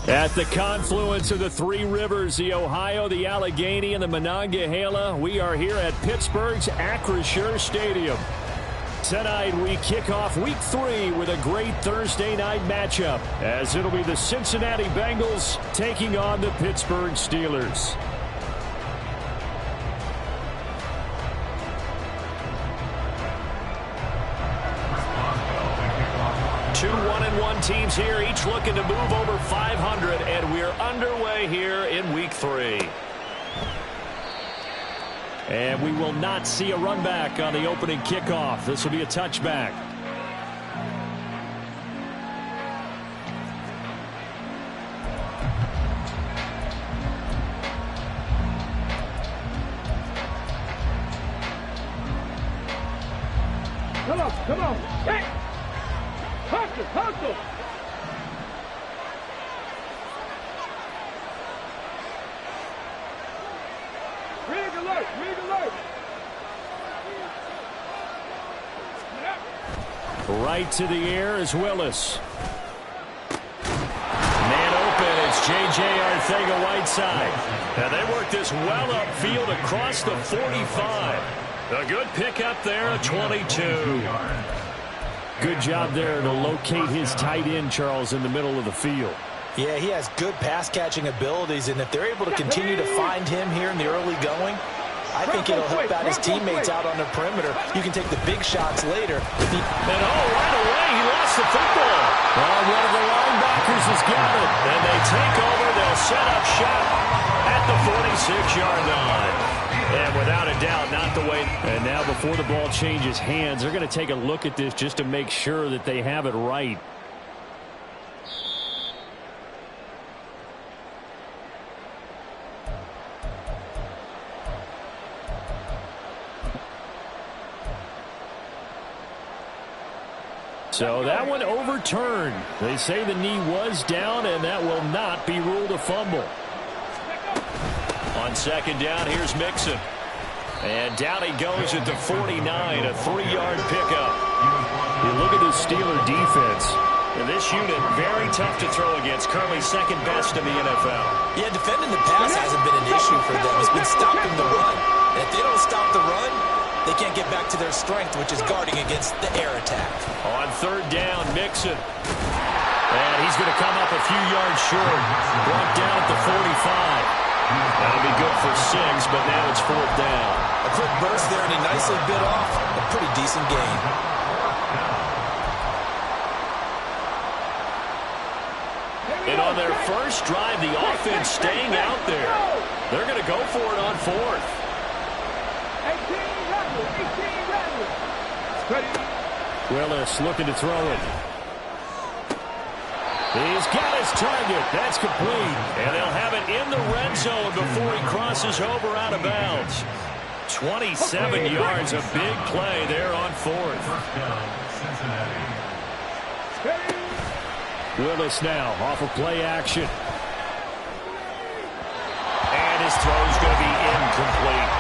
At the confluence of the three rivers, the Ohio, the Allegheny, and the Monongahela, we are here at Pittsburgh's Acrisure Stadium. Tonight, we kick off Week 3 with a great Thursday night matchup, as it'll be the Cincinnati Bengals taking on the Pittsburgh Steelers. Two 1-1 teams here, each looking to move over 500, and we're underway here in Week 3. And we will not see a run back on the opening kickoff. This will be a touchback. Come on. Hey! Hustle! Rig alert! Right to the air is Willis. Man open, it's J.J. Arcega-Whiteside. And they work this well upfield across the 45. A good pickup there, a 22. Good job there to locate his tight end, Charles, in the middle of the field. Yeah, he has good pass-catching abilities, and if they're able to continue to find him here in the early going, I think it'll help out his teammates out on the perimeter. You can take the big shots later. And right away, he lost the football. Well, one of the linebackers has got it. And they take over. They'll set up shop at the 46-yard line. And without a doubt, not the way. And now before the ball changes hands, they're going to take a look at this just to make sure that they have it right. So that one overturned. They say the knee was down, and that will not be ruled a fumble. On second down, here's Mixon. And down he goes at the 49, a 3-yard pickup. You look at the Steeler defense. And this unit, very tough to throw against. Currently second best in the NFL. Yeah, defending the pass hasn't been an issue for them. It's been stopping the run. And if they don't stop the run, they can't get back to their strength, which is guarding against the air attack. On third down, Mixon. And he's going to come up a few yards short. Brought down at the 45. That'll be good for 6, but now it's fourth down. A quick burst there, and he nicely bit off a pretty decent gain. And on their first drive, the offense staying out there. They're going to go for it on fourth. 18 Willis looking to throw it. He's got his target. That's complete. And they'll have it in the red zone before he crosses over out of bounds. 27 yards, a big play there on fourth. Willis now off of play action. And his throw's going to be incomplete.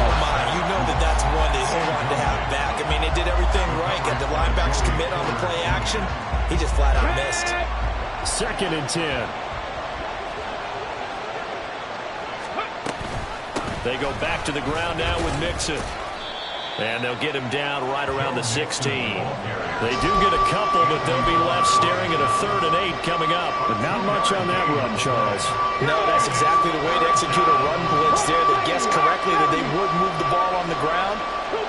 Oh, my, you know that's one they wanted to have back. I mean, they did everything right. Got the linebackers commit on the play action. He just flat out missed. Second and 10. They go back to the ground now with Mixon. And they'll get him down right around the 16. They do get a couple, but they'll be left staring at a 3rd and 8 coming up. But not much on that run, Charles. No, that's exactly the way to execute a run blitz there. They guessed correctly that they would move the ball on the ground,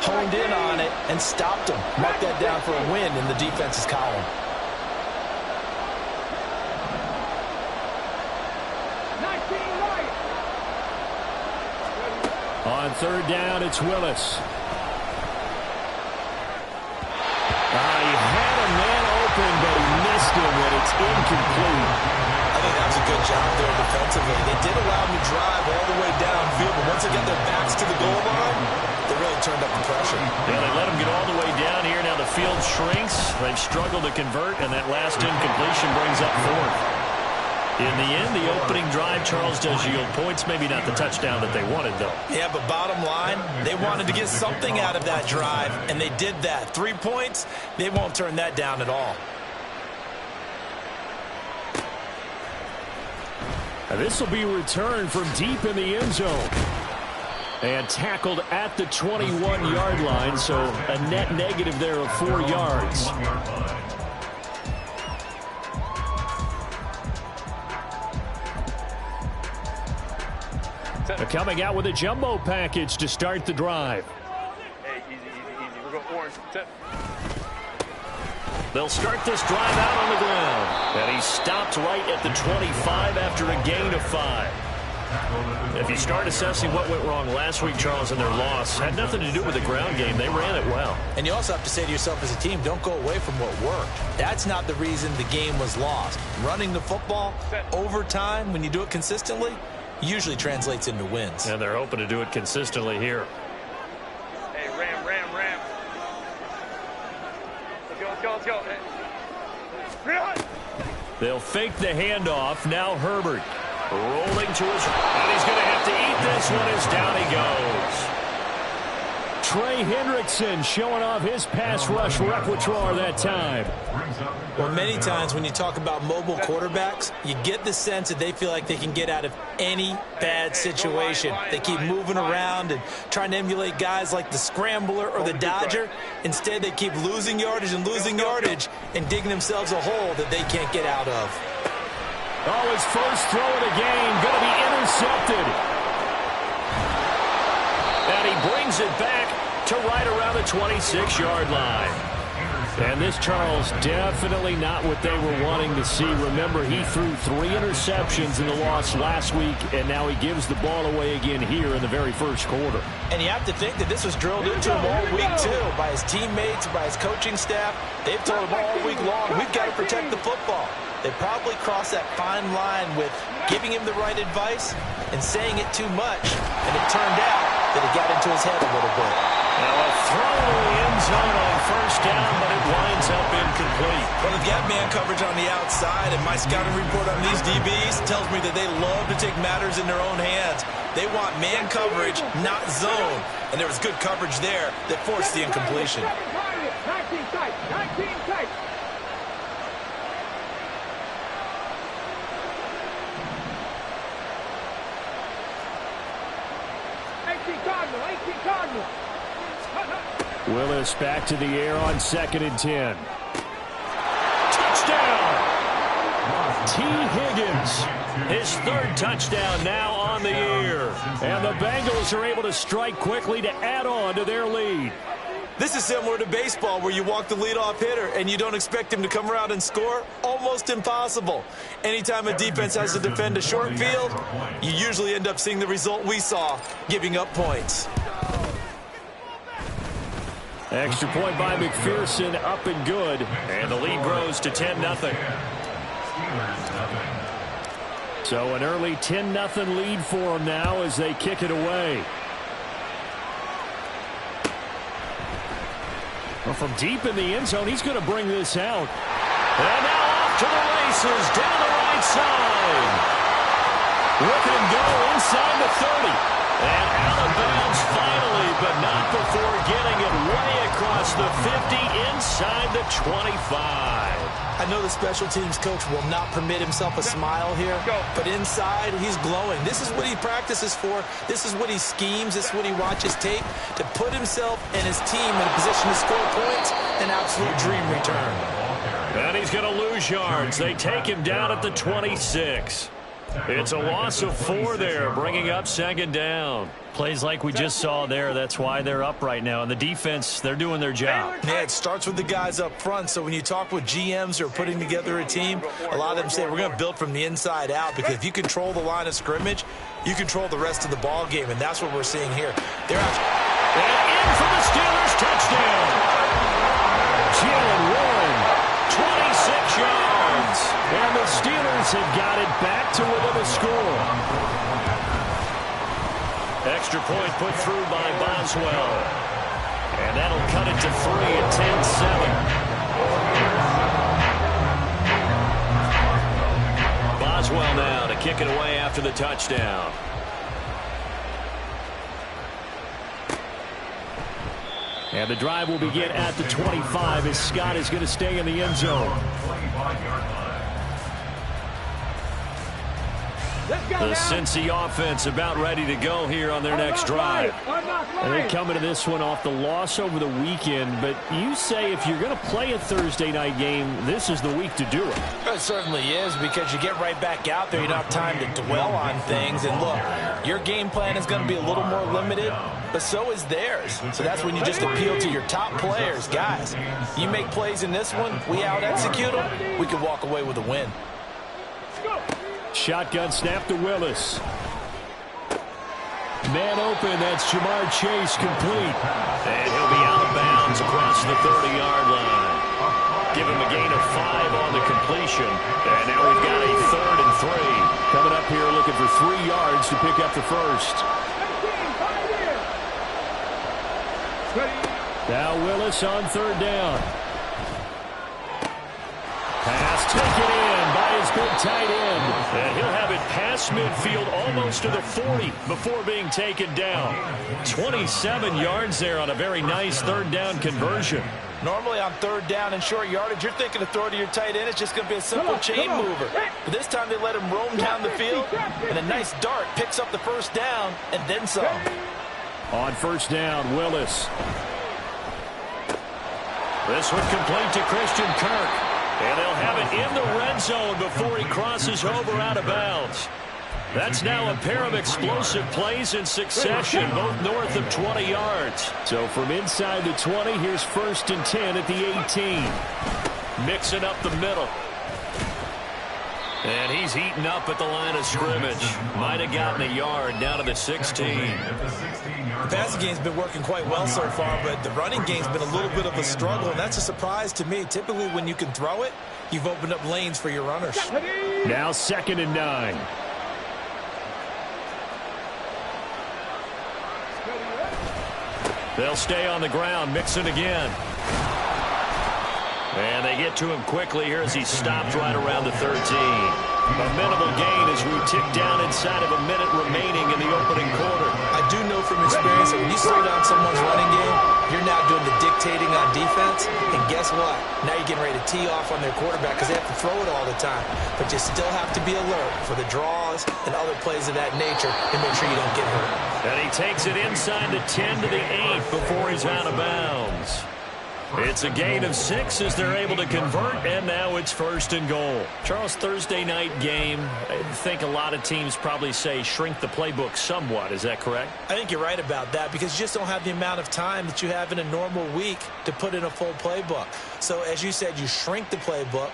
honed in on it, and stopped them. Mark that down for a win in the defense's column. On third down, it's Willis. He had a man open, but he missed him, and it's incomplete. I think that was a good job there defensively. They did allow him to drive all the way downfield, but once they got their backs to the goal line, they really turned up the pressure. Yeah, they let him get all the way down here. Now the field shrinks. They've struggled to convert, and that last incompletion brings up fourth. In the end, the opening drive, Charles, does yield points. Maybe not the touchdown that they wanted, though. Yeah, but bottom line, they wanted to get something out of that drive, and they did that. 3 points, they won't turn that down at all. And this will be returned from deep in the end zone. And tackled at the 21-yard line, so a net negative there of 4 yards. They're coming out with a jumbo package to start the drive. Hey, easy. We're going orange. They'll start this drive out on the ground. And he stopped right at the 25 after a gain of 5. If you start assessing what went wrong last week, Charles, in their loss, had nothing to do with the ground game. They ran it well. And you also have to say to yourself as a team, don't go away from what worked. That's not the reason the game was lost. Running the football over time, when you do it consistently, usually translates into wins. And they're hoping to do it consistently here. Hey, ram. Let's go. Hey. They'll fake the handoff. Now Herbert rolling to his right. And he's going to have to eat this one as down he goes. Trey Hendrickson showing off his pass rush repertoire that time. Well, many times when you talk about mobile quarterbacks, you get the sense that they feel like they can get out of any bad situation. They keep moving around and trying to emulate guys like the Scrambler or the Dodger. Instead, they keep losing yardage and digging themselves a hole that they can't get out of. Oh, his first throw of the game going to be intercepted. And he brings it back to right around the 26-yard line. And this, Charles, definitely not what they were wanting to see. Remember, he threw 3 interceptions in the loss last week, and now he gives the ball away again here in the very first quarter. And you have to think that this was drilled into him all week, too, by his teammates, by his coaching staff. They've told him all week long, we've got to protect the football. They probably crossed that fine line with giving him the right advice and saying it too much, and it turned out that it got into his head a little bit. Now a throw in the end zone on first down, but it winds up incomplete. Well, they've got man coverage on the outside, and my scouting report on these DBs tells me that they love to take matters in their own hands. They want man coverage, not zone, and there was good coverage there that forced the incompletion. 19 tight. Cardinal. Willis back to the air on 2nd and 10. Touchdown! T. Higgins, his 3rd touchdown now on the year. And the Bengals are able to strike quickly to add on to their lead. This is similar to baseball where you walk the leadoff hitter and you don't expect him to come around and score. Almost impossible. Anytime a defense has to defend a short field, you usually end up seeing the result we saw, giving up points. Extra point by McPherson, up and good. And the lead grows to 10-0. So an early 10-0 lead for them now as they kick it away. Well, from deep in the end zone, he's going to bring this out. And now off to the races, down the right side. Look at him go inside the 30. And out of bounds finally, but not before getting it way across the 50 inside the 25. I know the special teams coach will not permit himself a smile here, but inside he's glowing. This is what he practices for. This is what he schemes. This is what he watches tape to put himself and his team in a position to score points. An absolute dream return. And he's going to lose yards. They take him down at the 26. It's a loss of 4 there, bringing up 2nd down. Plays like we just saw there. That's why they're up right now. And the defense, they're doing their job. Yeah, it starts with the guys up front. So when you talk with GMs who are putting together a team, a lot of them say we're going to build from the inside out, because if you control the line of scrimmage, you control the rest of the ball game, and that's what we're seeing here. They're out. And in for the Steelers, touchdown. Jalen Warren, 26 yards. And the Steelers have got it back to within a score. Extra point put through by Boswell. And that'll cut it to 3 at 10-7. Boswell now to kick it away after the touchdown. And the drive will begin at the 25 as Scott is going to stay in the end zone. The Cincy offense about ready to go here on their next drive. And they're coming to this one off the loss over the weekend, but you say if you're going to play a Thursday night game, this is the week to do it. It certainly is, because you get right back out there. You don't have time to dwell on things. And look, your game plan is going to be a little more limited, but so is theirs. So that's when you just appeal to your top players. Guys, you make plays in this one, we out-execute them, we can walk away with a win. Shotgun snap to Willis. Man open, that's Jamar Chase complete. And he'll be out of bounds across the 30-yard line. Give him a gain of 5 on the completion. And now we've got a 3rd and 3. Coming up here looking for 3 yards to pick up the first. Now Willis on 3rd down. Pass taken in by his big tight end. And he'll have it past midfield almost to the 40 before being taken down. 27 yards there on a very nice 3rd down conversion. Normally on 3rd down and short yardage, you're thinking to throw to your tight end. It's just going to be a simple chain mover. But this time they let him roam down the field, and a nice dart picks up the 1st down and then some. On 1st down, Willis. This one complete to Christian Kirk. And they'll have it in the red zone before he crosses over out of bounds. That's now a pair of explosive plays in succession, both north of 20 yards. So from inside the 20, here's 1st and 10 at the 18. Mixing up the middle. And he's eaten up at the line of scrimmage. Might have gotten a yard down to the 16. The passing game's been working quite well so far, but the running game's been a little bit of a struggle, and that's a surprise to me. Typically, when you can throw it, you've opened up lanes for your runners. Now 2nd and 9. They'll stay on the ground, Mixon again. And they get to him quickly here as he stopped right around the 13. A minimal gain as we tick down inside of a minute remaining in the opening quarter. I do know from experience that when you slow down someone's running game, you're now doing the dictating on defense. And guess what? Now you're getting ready to tee off on their quarterback because they have to throw it all the time. But you still have to be alert for the draws and other plays of that nature to make sure you don't get hurt. And he takes it inside the 10 to the 8 before he's out of bounds. It's a gain of 6 as they're able to convert, and now it's 1st and goal. Charles, Thursday night game, I think a lot of teams probably say shrink the playbook somewhat. Is that correct? I think you're right about that because you just don't have the amount of time that you have in a normal week to put in a full playbook. So as you said, you shrink the playbook,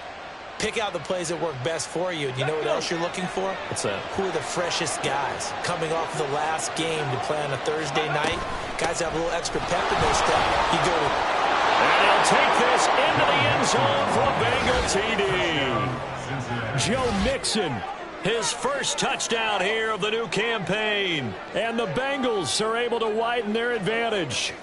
pick out the plays that work best for you. And you know what else you're looking for? What's that? Who are the freshest guys coming off of the last game to play on a Thursday night? Guys have a little extra pep in their step. You go to... And he'll take this into the end zone for a Bengal TD. Joe Mixon, his first touchdown here of the new campaign. And the Bengals are able to widen their advantage.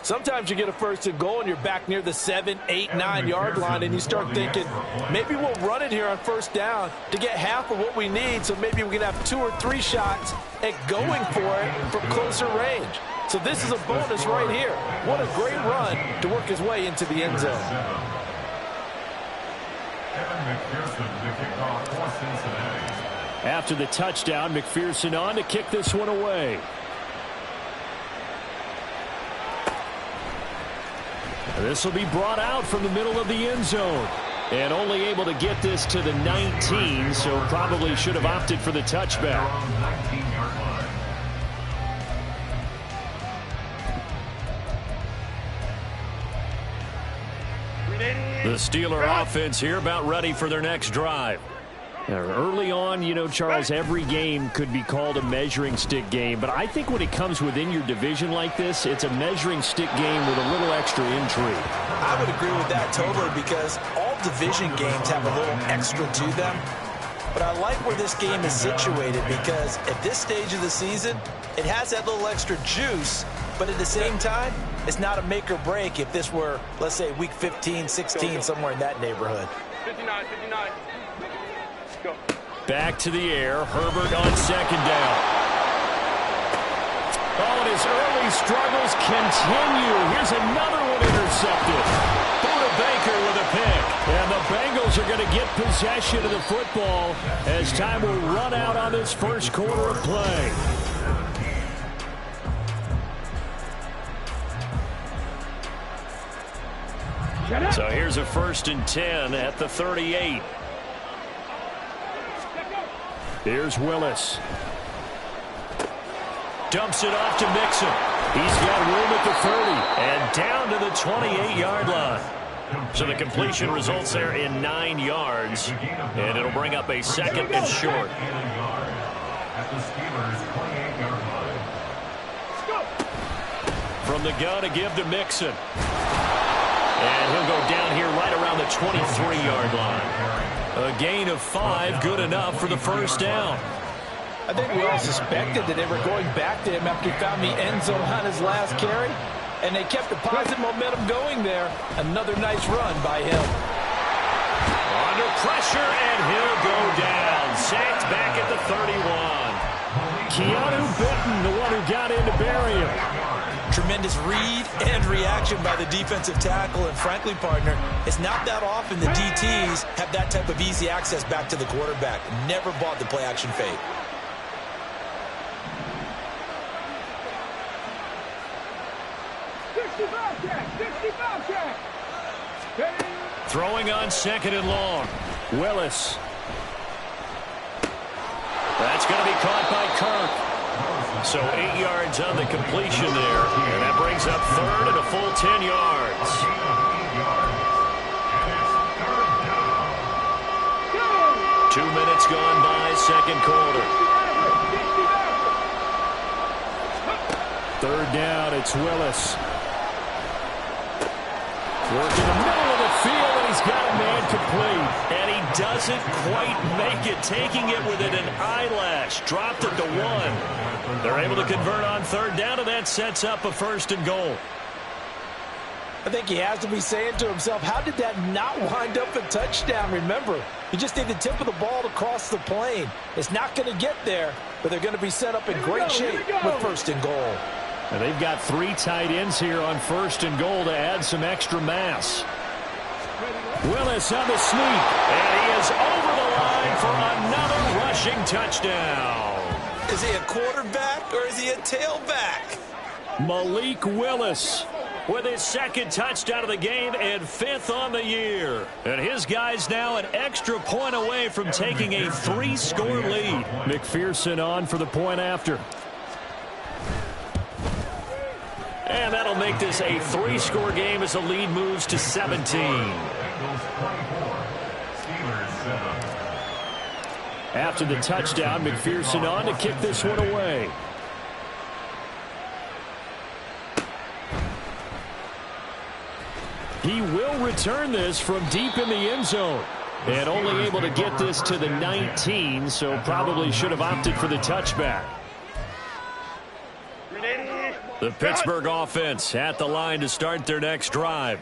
Sometimes you get a 1st and goal and you're back near the 7, 8, 9 yard line and you start thinking, maybe we'll run it here on 1st down to get half of what we need, so maybe we can have 2 or 3 shots at going for it from closer range. So this is a bonus right here. What a great run to work his way into the end zone. After the touchdown, McPherson on to kick this one away. This will be brought out from the middle of the end zone. And only able to get this to the 19, so probably should have opted for the touchback. The Steeler offense here about ready for their next drive. Now, early on, you know, Charles, every game could be called a measuring stick game. But I think when it comes within your division like this, it's a measuring stick game with a little extra intrigue. I would agree with that totally because all division games have a little extra to them. But I like where this game is situated because at this stage of the season, it has that little extra juice. But at the same time, it's not a make or break if this were, let's say, week 15, 16, somewhere in that neighborhood. 59. Go. Back to the air. Herbert on 2nd down. Oh, and his early struggles continue. Here's another one intercepted. Buda Baker with a pick. And the Bengals Rebels are going to get possession of the football as time will run out on this first quarter of play. So here's a 1st and 10 at the 38. Here's Willis. Dumps it off to Mixon. He's got room at the 30 and down to the 28-yard line. So the completion results there in 9 yards, and it'll bring up a 2nd and short. From the gun to give to Mixon. And he'll go down here right around the 23-yard line. A gain of 5, good enough for the first down. I think we all suspected that they were going back to him after he found the end zone on his last carry. And they kept the positive momentum going there. Another nice run by him. Under pressure, and he'll go down. Sacked back at the 31. Keanu Benton, the one who got in to bury him. Tremendous read and reaction by the defensive tackle. And frankly, partner, it's not that often the DTs have that type of easy access back to the quarterback. Never bought the play-action fake. Throwing on 2nd and long. Willis. That's going to be caught by Kirk. So 8 yards on the completion there. And that brings up 3rd and a full 10 yards. Two minutes gone by, 2nd quarter. 3rd down, it's Willis. Working the middle of the field, and he's got a man complete. And he doesn't quite make it, taking it within an eyelash. Dropped it to 1. They're able to convert on 3rd down, and that sets up a 1st and goal. I think he has to be saying to himself, how did that not wind up a touchdown? Remember, you just need the tip of the ball to cross the plane. It's not going to get there, but they're going to be set up in great shape with 1st and goal. And they've got 3 tight ends here on 1st and goal to add some extra mass. Willis on the sneak, and he is over the line for another rushing touchdown. Is he a quarterback or is he a tailback? Malik Willis with his 2nd touchdown of the game and 5th on the year. And his guys now an extra point away from taking a 3-score lead. McPherson on for the point after. And that'll make this a 3-score game as the lead moves to 17. After the touchdown, McPherson on to kick this one away. He will return this from deep in the end zone. And only able to get this to the 19, so probably should have opted for the touchback. The Pittsburgh offense at the line to start their next drive.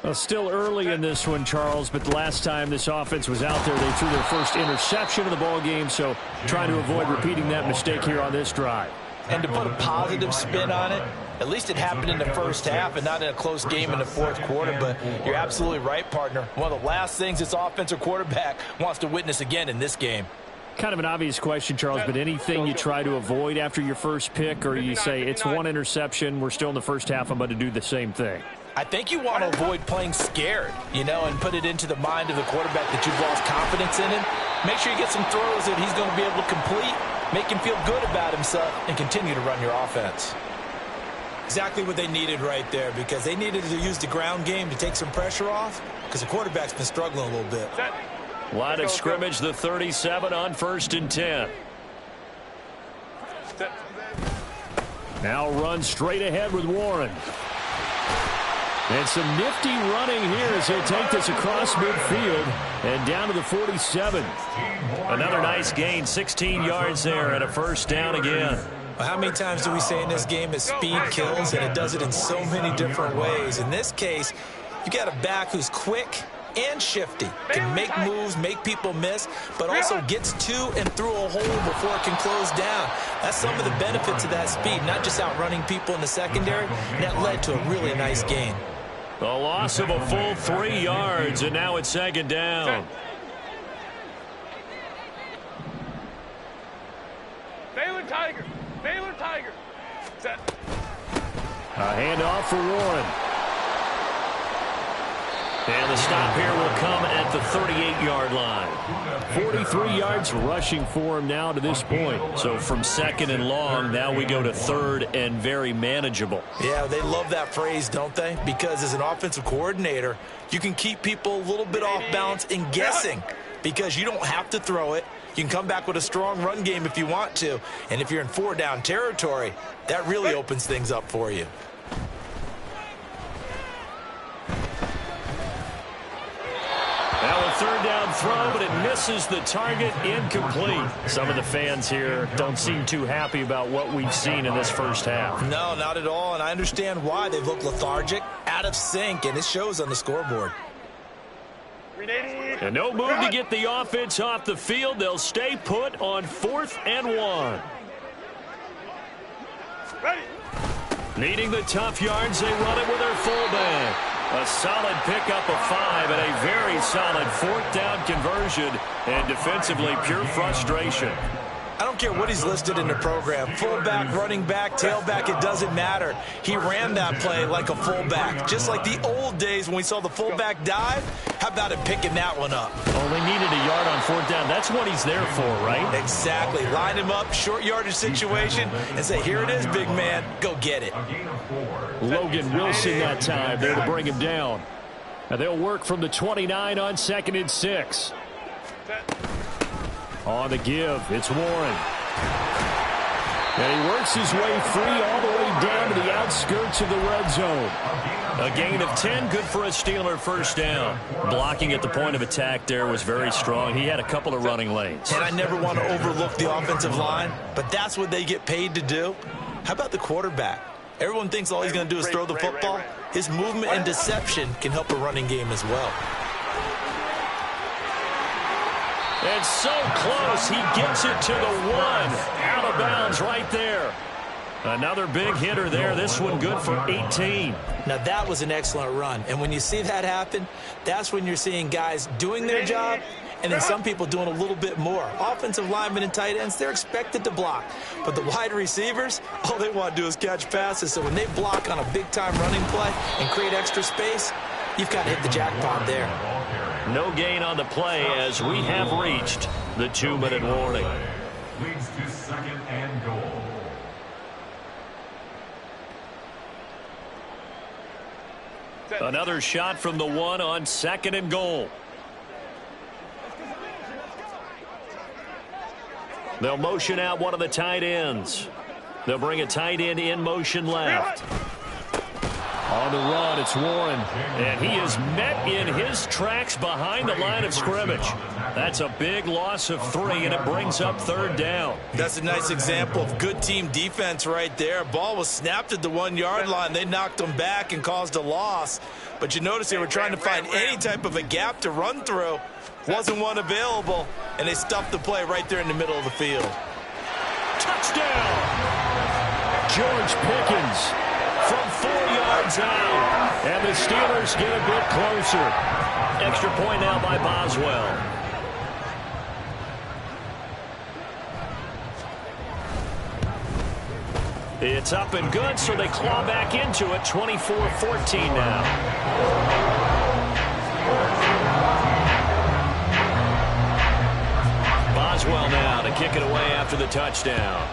Well, still early in this one, Charles, but the last time this offense was out there, they threw their first interception of the ball game, so trying to avoid repeating that mistake here on this drive. And to put a positive spin on it, at least it happened in the first half and not in a close game in the 4th quarter, but you're absolutely right, partner. One of the last things this offensive quarterback wants to witness again in this game. Kind of an obvious question, Charles, but anything you try to avoid after your first pick, or you say it's 1 interception, we're still in the first half, I'm going to do the same thing? I think you want to avoid playing scared, you know, and put it into the mind of the quarterback that you've lost confidence in him. Make sure you get some throws that he's going to be able to complete, make him feel good about himself, and continue to run your offense. Exactly what they needed right there, because they needed to use the ground game to take some pressure off, because the quarterback's been struggling a little bit. Line of scrimmage, the 37 on 1st and 10. Now run straight ahead with Warren. And some nifty running here as he'll take this across midfield and down to the 47. Another nice gain, 16 yards there, and a 1st down again. Well, how many times do we say in this game that speed kills, and it does it in so many different ways? In this case, you got a back who's quick and shifty, can make moves, make people miss, but also gets to and through a hole before it can close down. That's some of the benefits of that speed, not just outrunning people in the secondary, and that led to a really nice gain. A loss of a full 3 yards, and now it's second down. Baylor Tiger. Baylor Tiger. Set. A handoff for Warren. And the stop here will come at the 38-yard line. 43 yards rushing for him now to this point. So from second and long, now we go to third and very manageable. Yeah, they love that phrase, don't they? Because as an offensive coordinator, you can keep people a little bit off balance and guessing because you don't have to throw it. You can come back with a strong run game if you want to. And if you're in 4-down territory, that really opens things up for you. Now a third down throw, but it misses the target, incomplete. Some of the fans here don't seem too happy about what we've seen in this first half. No, not at all, and I understand why. They've looked lethargic, out of sync, and it shows on the scoreboard. And no move to get the offense off the field. They'll stay put on 4th and 1. Ready. Needing the tough yards, they run it with their fullback. A solid pickup of 5 and a very solid 4th down conversion. And defensively, pure frustration. I don't care what he's listed in the program. Fullback, running back, tailback, it doesn't matter. He ran that play like a fullback. Just like the old days when we saw the fullback dive. How about him picking that one up? Only needed a yard on 4th down. That's what he's there for, right? Exactly. Line him up, short yardage situation, and say, here it is, big man. Go get it. Logan Wilson that time there to bring him down. And they'll work from the 29 on 2nd and 6. On the give, it's Warren. And he works his way free all the way down to the outskirts of the red zone. A gain of 10, good for a Steeler first down. Blocking at the point of attack there was very strong. He had a couple of running lanes. And I never want to overlook the offensive line, but that's what they get paid to do. How about the quarterback? Everyone thinks all he's going to do is throw the football. His movement and deception can help a running game as well. And so close, he gets it to the 1. Out of bounds right there. Another big hitter there. This one good for 18. Now, that was an excellent run. And when you see that happen, that's when you're seeing guys doing their job and then some people doing a little bit more. Offensive linemen and tight ends, they're expected to block. But the wide receivers, all they want to do is catch passes. So when they block on a big-time running play and create extra space, you've got to hit the jackpot there. No gain on the play as we have reached the 2-minute warning. Leads to 2nd and goal. Another shot from the 1 on 2nd and goal. They'll motion out one of the tight ends. They'll bring a tight end in motion left. On the run, it's Warren. And he is met in his tracks behind the line of scrimmage. That's a big loss of 3, and it brings up 3rd down. That's a nice example of good team defense right there. Ball was snapped at the 1-yard line. They knocked him back and caused a loss. But you notice they were trying to find any type of a gap to run through. Wasn't one available, and they stuffed the play right there in the middle of the field. Touchdown! George Pickens from 4 yards out. And the Steelers get a bit closer. Extra point now by Boswell. It's up and good, so they claw back into it. 24-14 now. Boswell now to kick it away after the touchdown.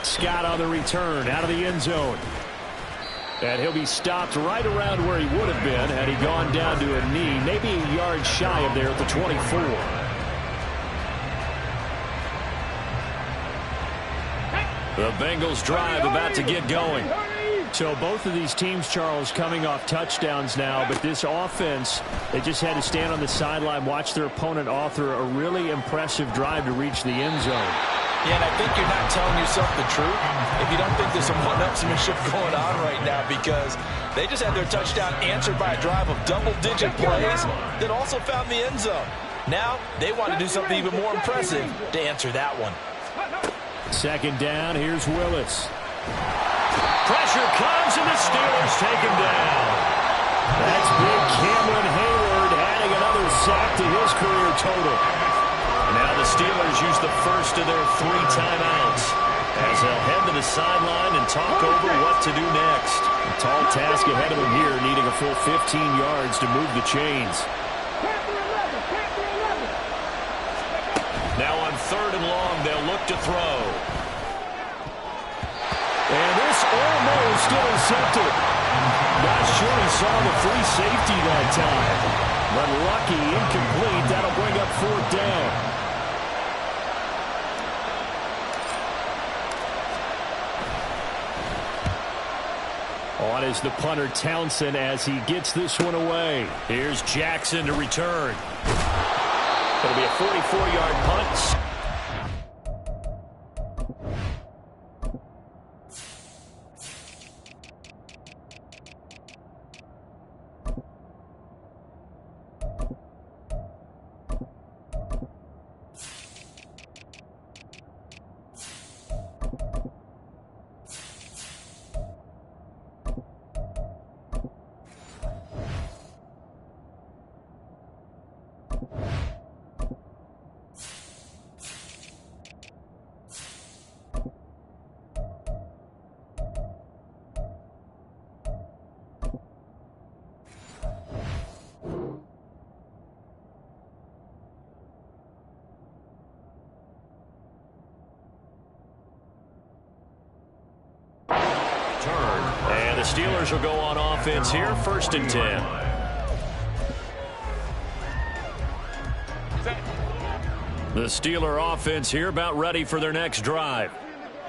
Scott on the return out of the end zone. And he'll be stopped right around where he would have been had he gone down to a knee, maybe a yard shy of there at the 24. The Bengals drive about to get going. So both of these teams, Charles, coming off touchdowns now, but this offense, they just had to stand on the sideline, watch their opponent author a really impressive drive to reach the end zone. Yeah, and I think you're not telling yourself the truth if you don't think there's some one-upsmanship going on right now, because they just had their touchdown answered by a drive of double-digit plays that also found the end zone. Now they want to do something even more impressive to answer that one. 2nd down, here's Willis. Pressure comes, and the Steelers take him down. That's big Cameron Hayward adding another sack to his career total. Now the Steelers use the first of their 3 timeouts as they'll head to the sideline and talk over what to do next. A tall task ahead of them here, needing a full 15 yards to move the chains. Now on 3rd and long, they'll look to throw. And this almost intercepted. Not sure he saw the free safety that time. But lucky, incomplete. That'll bring up 4th down. On is the punter Townsend as he gets this one away. Here's Jackson to return. It'll be a 44-yard punt. And the Steelers will go on offense here, 1st and 10. The Steeler offense here about ready for their next drive.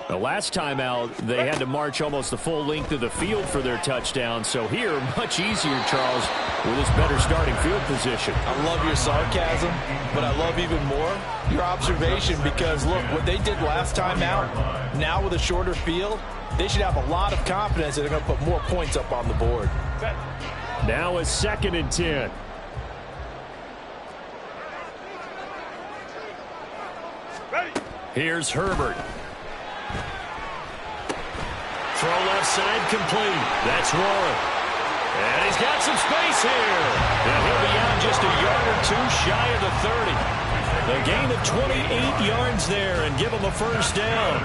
The last time out, they had to march almost the full length of the field for their touchdown. So here, much easier, Charles, with this better starting field position. I love your sarcasm, but I love even more your observation because, look, what they did last time out, now with a shorter field, they should have a lot of confidence that they're going to put more points up on the board. Now it's 2nd and 10. Here's Herbert. Throw left side complete. That's Warren. And he's got some space here. And he'll be out just a yard or 2 shy of the 30. A gain of 28 yards there and give him a 1st down.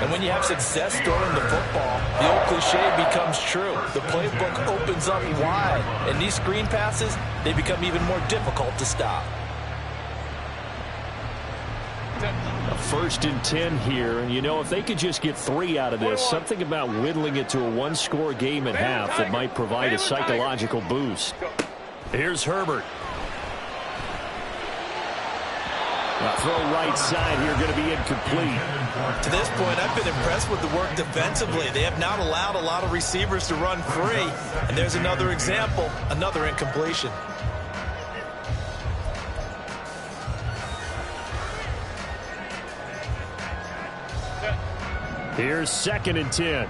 And when you have success throwing the football, the old cliche becomes true. The playbook opens up wide. And these screen passes, they become even more difficult to stop. A 1st and 10 here, and you know, if they could just get 3 out of this, something about whittling it to a 1-score game at half that might provide a psychological boost. Here's Herbert. A throw right side here, going to be incomplete. To this point, I've been impressed with the work defensively. They have not allowed a lot of receivers to run free. And there's another example, another incompletion. Here's 2nd and 10.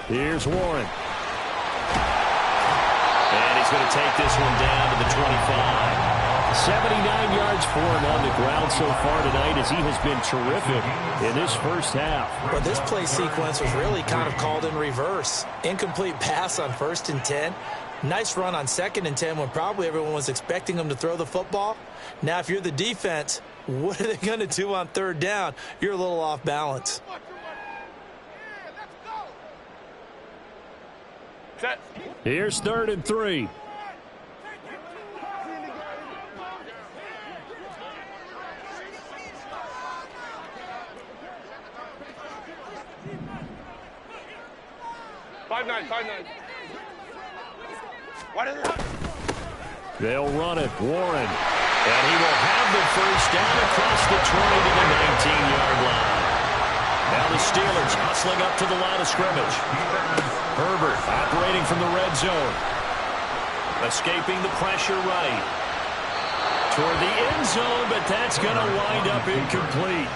Here's Warren. And he's going to take this one down to the 25. 79 yards for him on the ground so far tonight as he has been terrific in this 1st half. But this play sequence was really kind of called in reverse. Incomplete pass on 1st and 10. Nice run on 2nd and 10 when probably everyone was expecting him to throw the football. Now, if you're the defense, what are they going to do on 3rd down? You're a little off balance. Set. Here's 3rd and 3. They'll run it. Warren. And he will have the 1st down across the 20 to the 19-yard line. Now the Steelers hustling up to the line of scrimmage. Herbert operating from the red zone. Escaping the pressure right. Toward the end zone, but that's going to wind up incomplete.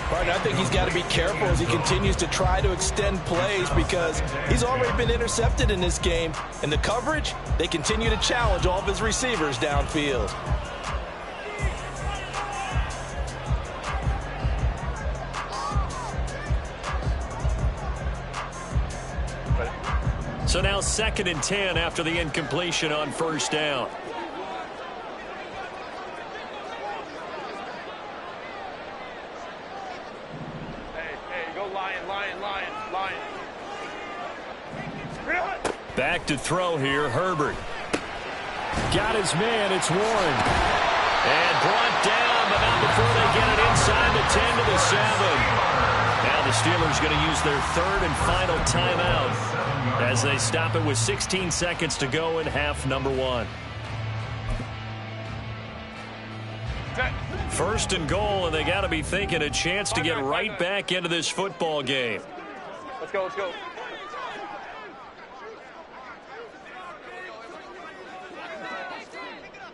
Right, I think he's got to be careful as he continues to try to extend plays because he's already been intercepted in this game. And the coverage, they continue to challenge all of his receivers downfield. So now 2nd and 10 after the incompletion on first down. Hey, go Lion. Back to throw here, Herbert. Got his man, it's Warren. And brought down, but not before they get it inside the 10 to the 7. Now the Steelers going to use their 3rd and final timeout as they stop it with 16 seconds to go in half number 1. First and goal, and they got to be thinking a chance to get right back into this football game. Let's go.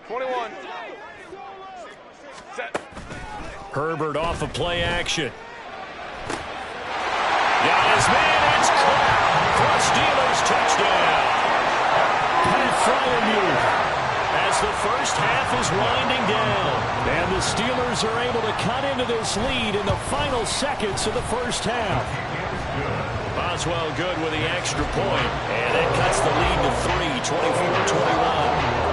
21. Set. Herbert off of play action. Got his man, it's caught for a Steelers touchdown. Pat Fryermuth as the first half is winding down. And the Steelers are able to cut into this lead in the final seconds of the first half. Boswell good with the extra point, and that cuts the lead to 3, 24-21.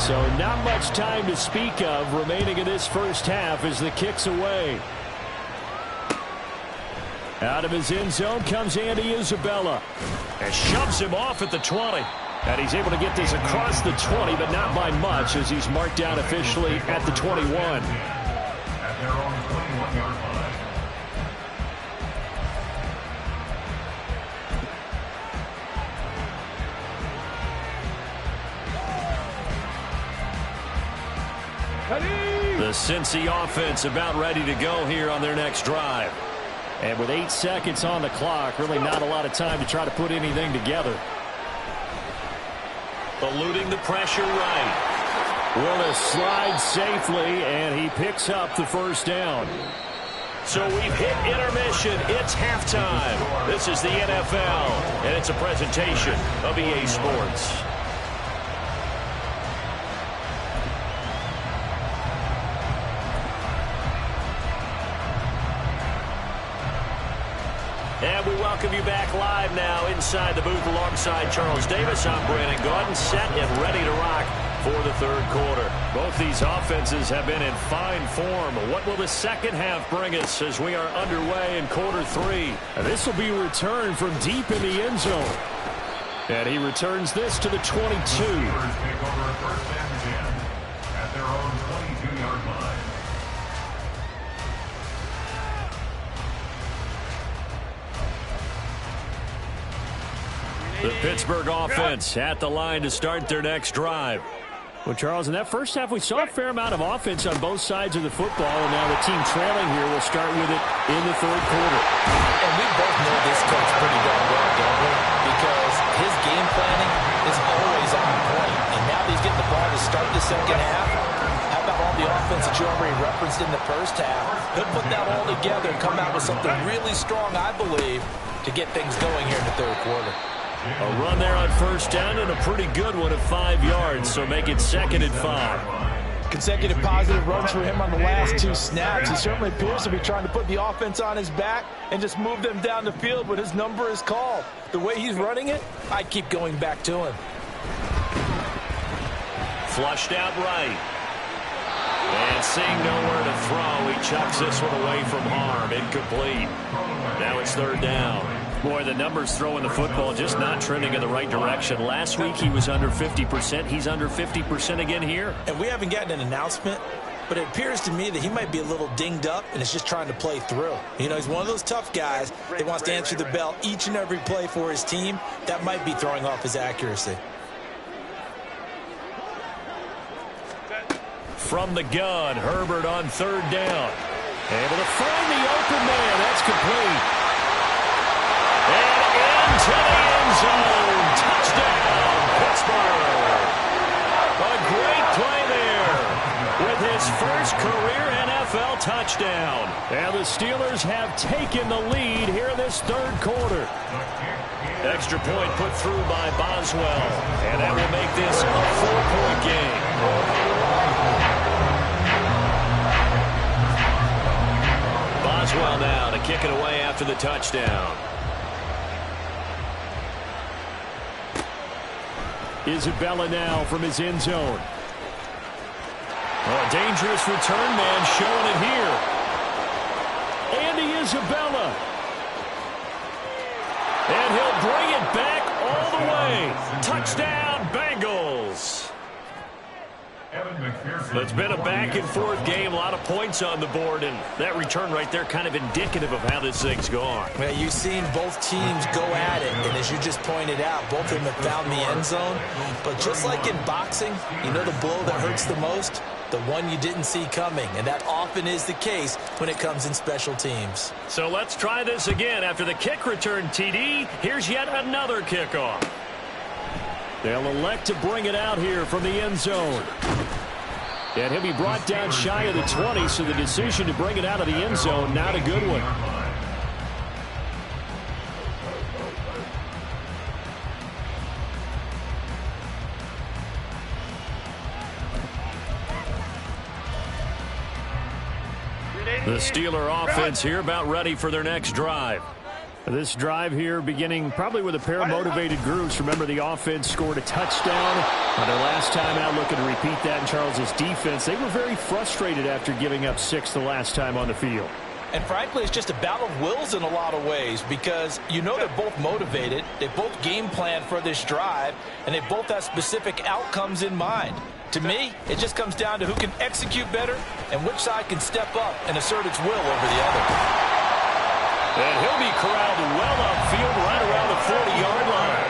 So not much time to speak of remaining in this first half as the kick's away. Out of his end zone comes Andy Isabella and shoves him off at the 20. And he's able to get this across the 20, but not by much as he's marked down officially at the 21. At their own 21-yard line. The Cincy offense about ready to go here on their next drive. And with 8 seconds on the clock, really not a lot of time to try to put anything together. Eluding the pressure right. Will slide safely, and he picks up the first down. So we've hit intermission. It's halftime. This is the NFL, and it's a presentation of EA Sports. And we welcome you back live now inside the booth alongside Charles Davis. I'm Brandon Gaudin, set and ready to rock for the third quarter. Both these offenses have been in fine form. What will the second half bring us as we are underway in quarter 3? This will be returned from deep in the end zone. And he returns this to the 22. The Steelers take over first and 10 at their own 22-yard line. The Pittsburgh offense at the line to start their next drive. Well, Charles, in that first half, we saw a fair amount of offense on both sides of the football, and now the team trailing here will start with it in the third quarter. And we both know this coach pretty darn well, don't we? Because his game planning is always on point, and now he's getting the ball to start the second half. How about all the offense that you already referenced in the first half? He'll put that all together and come out with something really strong, I believe, to get things going here in the third quarter. A run there on first down and a pretty good one of 5 yards, so make it 2nd and 5. Consecutive positive runs for him on the last 2 snaps. He certainly appears to be trying to put the offense on his back and just move them down the field when his number is called. The way he's running it, I keep going back to him. Flushed out right. And seeing nowhere to throw, he chucks this one away from harm. Incomplete. Now it's 3rd down. Boy, the numbers throwing the football just not trending in the right direction. Last week he was under 50%. He's under 50% again here. And we haven't gotten an announcement, but it appears to me that he might be a little dinged up and is just trying to play through. You know, he's one of those tough guys that wants to answer the bell each and every play for his team. That might be throwing off his accuracy. From the gun, Herbert on 3rd down. Able to find the open man. That's complete. And into the end zone. Touchdown, Pittsburgh. A great play there with his first career NFL touchdown. And the Steelers have taken the lead here in this third quarter. Extra point put through by Boswell. And that will make this a 4-point game. Boswell now to kick it away after the touchdown. Isabella now from his end zone. Oh, dangerous return man showing it here. Andy Isabella. And he'll bring it back all the way. Touchdown, Bengals. It's been a back-and-forth game, a lot of points on the board, and that return right there kind of indicative of how this thing's gone. Yeah, you've seen both teams go at it, and as you just pointed out, both of them have found the end zone. But just like in boxing, you know the blow that hurts the most? The one you didn't see coming, and that often is the case when it comes in special teams. So let's try this again. After the kick return, TD, here's yet another kickoff. They'll elect to bring it out here from the end zone. And he'll be brought down shy of the 20, so the decision to bring it out of the end zone, not a good one. The Steeler offense here about ready for their next drive. This drive here beginning probably with a pair of motivated groups. Remember, the offense scored a touchdown on their last time out, looking to repeat that in Charles's defense. They were very frustrated after giving up 6 the last time on the field. And frankly, it's just a battle of wills in a lot of ways because you know they're both motivated, they both game plan for this drive, and they both have specific outcomes in mind. To me, it just comes down to who can execute better and which side can step up and assert its will over the other. And he'll be corralled well upfield right around the 40-yard line.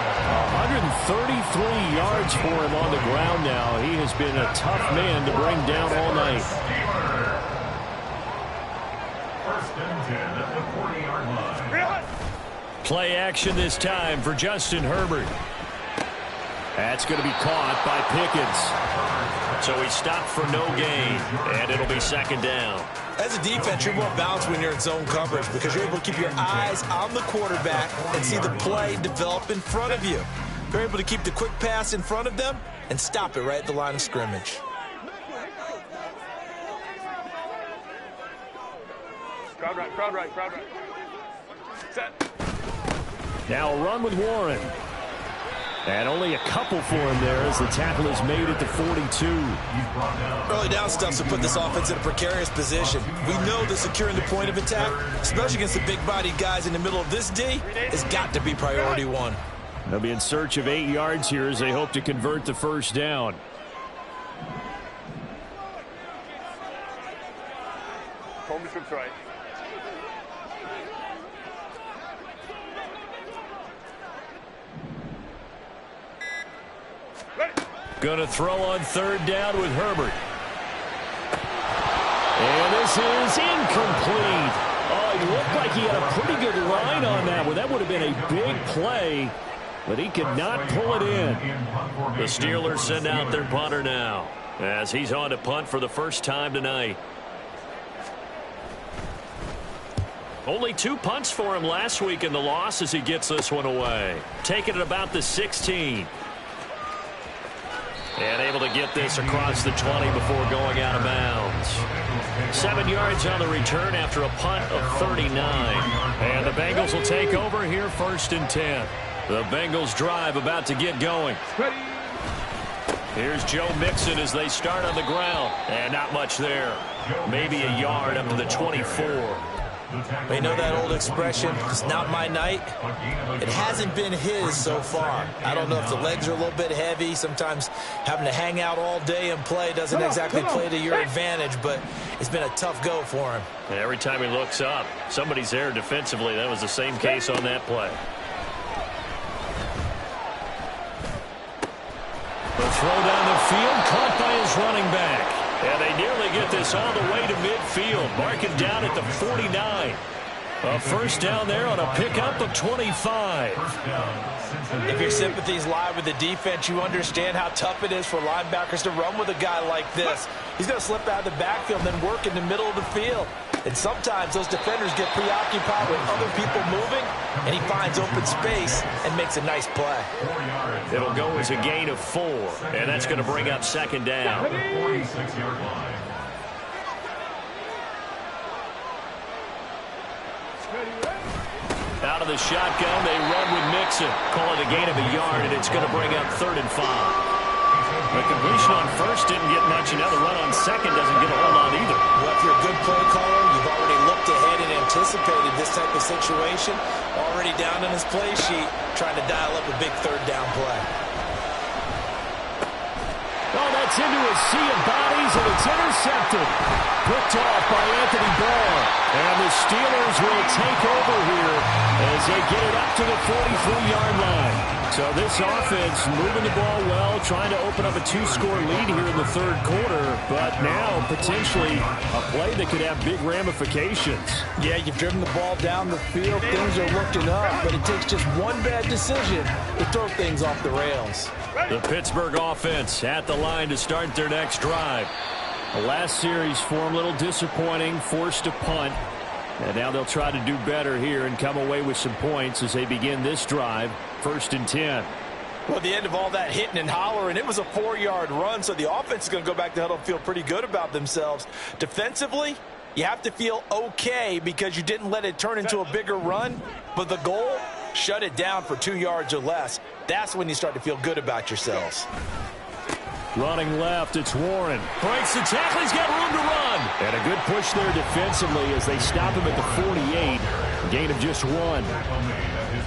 133 yards for him on the ground now. He has been a tough man to bring down all night. First and 10 at the 40-yard line. Play action this time for Justin Herbert. That's going to be caught by Pickens. So he stopped for no gain, and it'll be second down. As a defense, you're more balanced when you're in zone coverage because you're able to keep your eyes on the quarterback and see the play develop in front of you. You're able to keep the quick pass in front of them and stop it right at the line of scrimmage. Crowd right, crowd right, crowd right. Set. Now a run with Warren. And only a couple for him there as the tackle is made at the 42. Early down stuff to put this offense in a precarious position. We know that securing the point of attack, especially against the big-bodied guys in the middle of this D, has got to be priority one. They'll be in search of 8 yards here as they hope to convert the first down. Home trips right. Going to throw on third down with Herbert. And this is incomplete. Oh, he looked like he had a pretty good line on that one. That would have been a big play, but he could not pull it in. The Steelers send out their punter now as he's on to punt for the first time tonight. Only 2 punts for him last week in the loss as he gets this one away. Taking it about the 16. And able to get this across the 20 before going out of bounds. 7 yards on the return after a punt of 39. And the Bengals will take over here first and 10. The Bengals drive about to get going. Here's Joe Mixon as they start on the ground. And not much there. Maybe a yard up to the 24. You know that old expression, it's not my night? It hasn't been his so far. I don't know if the legs are a little bit heavy. Sometimes having to hang out all day and play doesn't exactly play to your advantage, but it's been a tough go for him. And every time he looks up, somebody's there defensively. That was the same case on that play. The throw down the field, caught by his running back. And they nearly get this all the way to midfield. Marking down at the 49. A first down there on a pickup of 25. If your sympathies lie with the defense, you understand how tough it is for linebackers to run with a guy like this. He's going to slip out of the backfield and then work in the middle of the field. And sometimes those defenders get preoccupied with other people moving, and he finds open space and makes a nice play. It'll go as a gain of 4, and that's going to bring up second down. 46-yard line. of the shotgun. They run with Mixon. Call it a gain of a yard, and it's going to bring up 3rd and 5. The completion on first didn't get much, and now the run on second doesn't get a whole lot either. Well, if you're a good play caller, you've already looked ahead and anticipated this type of situation. Already down on his play sheet, trying to dial up a big 3rd down play. Oh, that's into a sea of bodies, and it's intercepted. Picked off by Anthony Barr. And the Steelers will take over here as they get it up to the 43-yard line. So this offense moving the ball well, trying to open up a 2-score lead here in the 3rd quarter, but now potentially a play that could have big ramifications. Yeah, you've driven the ball down the field. Things are looking up, but it takes just one bad decision to throw things off the rails. The Pittsburgh offense at the line to start their next drive. The last series for them a little disappointing, forced to punt. And now they'll try to do better here and come away with some points as they begin this drive, 1st and 10. Well, at the end of all that hitting and hollering, it was a 4-yard run, so the offense is going to go back to huddle and feel pretty good about themselves. Defensively, you have to feel okay because you didn't let it turn into a bigger run, but the goal, shut it down for 2 yards or less. That's when you start to feel good about yourselves. Running left, it's Warren. Breaks the tackle, he's got room to run. And a good push there defensively as they stop him at the 48. Gain of just 1.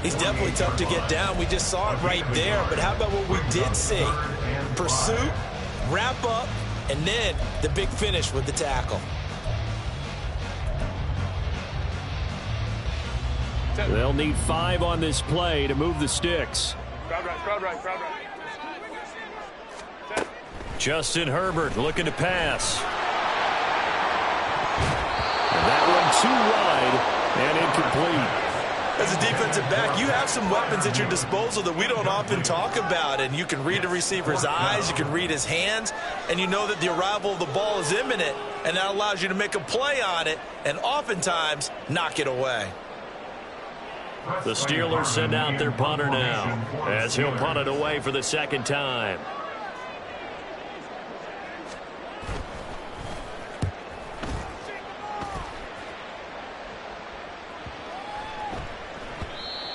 He's definitely tough to get down. We just saw it right there. But how about what we did see? Pursuit, wrap up, and then the big finish with the tackle. They'll need 5 on this play to move the sticks. Crowd right, crowd right, crowd right. Justin Herbert looking to pass. And that one too wide and incomplete. As a defensive back, you have some weapons at your disposal that we don't often talk about. And you can read the receiver's eyes, you can read his hands, and you know that the arrival of the ball is imminent, and that allows you to make a play on it and oftentimes knock it away. The Steelers send out their punter now as he'll punt it away for the 2nd time.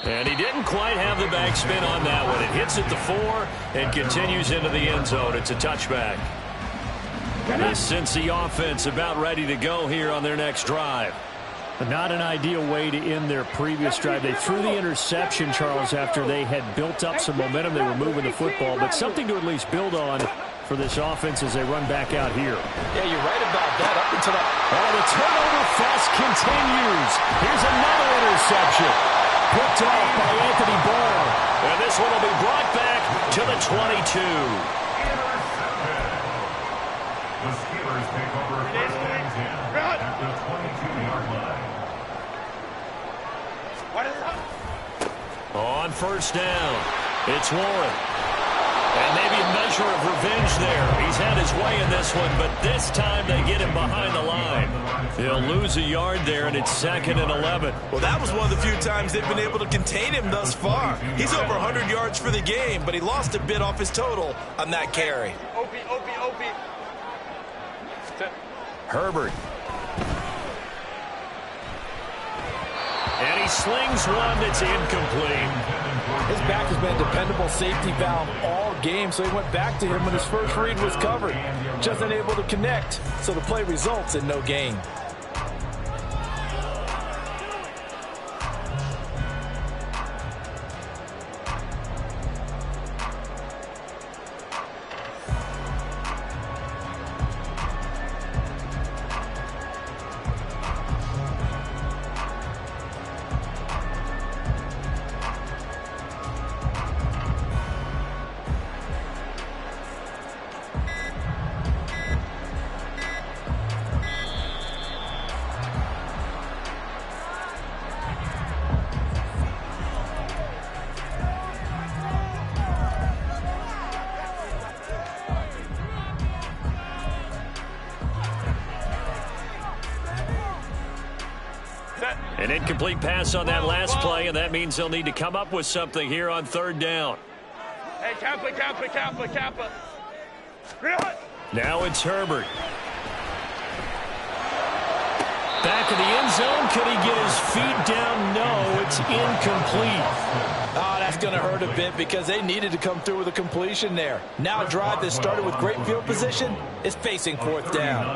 And he didn't quite have the backspin on that one. It hits at the 4 and continues into the end zone. It's a touchback. The Cincy offense about ready to go here on their next drive. Not an ideal way to end their previous drive. They threw the interception, Charles, after they had built up some momentum. They were moving the football, but something to at least build on for this offense as they run back out here. Yeah, you're right about that. Up until that. Oh, the turnover fest continues. Here's another interception. Picked off by Anthony Barr. And this one will be brought back to the 22. The Steelers take over 1st and 10 at the 22-yard line. On 1st down, it's Warren. And maybe a measure of revenge there. He's had his way in this one, but this time they get him behind the line. He'll lose a yard there, and it's 2nd and 11. Well, that was one of the few times they've been able to contain him thus far. He's over 100 yards for the game, but he lost a bit off his total on that carry. OP. Herbert. And he slings one that's incomplete. His back has been a dependable safety valve all game, so he went back to him when his first read was covered. Just unable to connect, so the play results in no gain. An incomplete pass on that last play, and that means they'll need to come up with something here on 3rd down. Hey, Kappa. Now it's Herbert. Back in the end zone. Could he get his feet down? No, it's incomplete. Oh, that's going to hurt a bit because they needed to come through with a completion there. Now a drive that started with great field position is facing fourth down.